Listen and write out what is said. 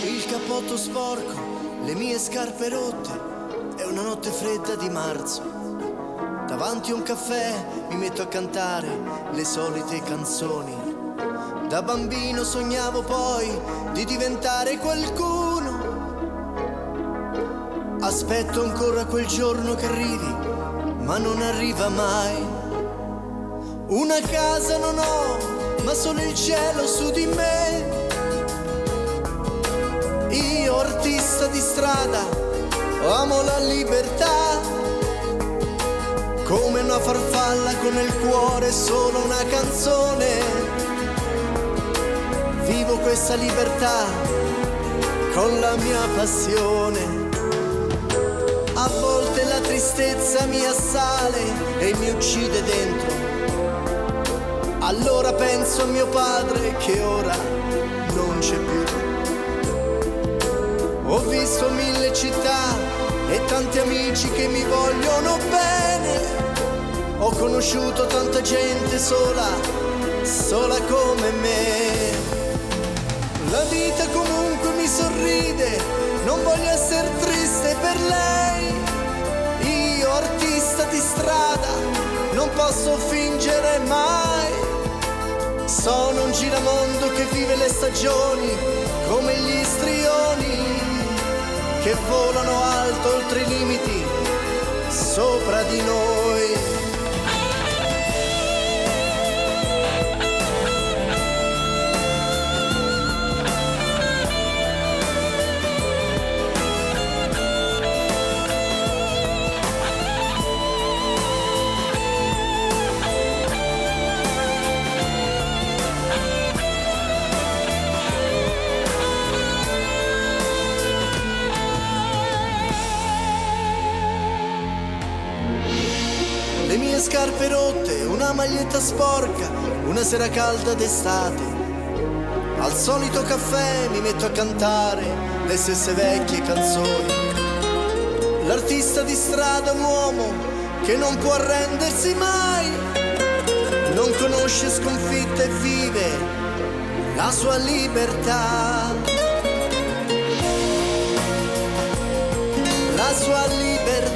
Il cappotto sporco, le mie scarpe rotte, è una notte fredda di marzo. Davanti a un caffè mi metto a cantare le solite canzoni. Da bambino sognavo poi di diventare qualcuno. Aspetto ancora quel giorno che arrivi, ma non arriva mai. Una casa non ho, ma solo il cielo su di me. Io artista di strada, amo la libertà. Come una farfalla con nel cuore solo una canzone. Vivo questa libertà con la mia passione. A volte la tristezza mi assale e mi uccide dentro. Allora penso a mio padre che ora non c'è più. Ho visto 1000 città e tanti amici che mi vogliono bene. Ho conosciuto tanta gente sola, sola come me. La vita comunque mi sorride, non voglio essere triste per lei. Io artista di strada, non posso fingere mai. Sono un giramondo che vive le stagioni come gli strioni che volano alto oltre i limiti, sopra di noi. Le mie scarpe rotte, una maglietta sporca, una sera calda d'estate. Al solito caffè mi metto a cantare le stesse vecchie canzoni. L'artista di strada è un uomo che non può arrendersi mai. Non conosce sconfitte e vive la sua libertà. La sua libertà.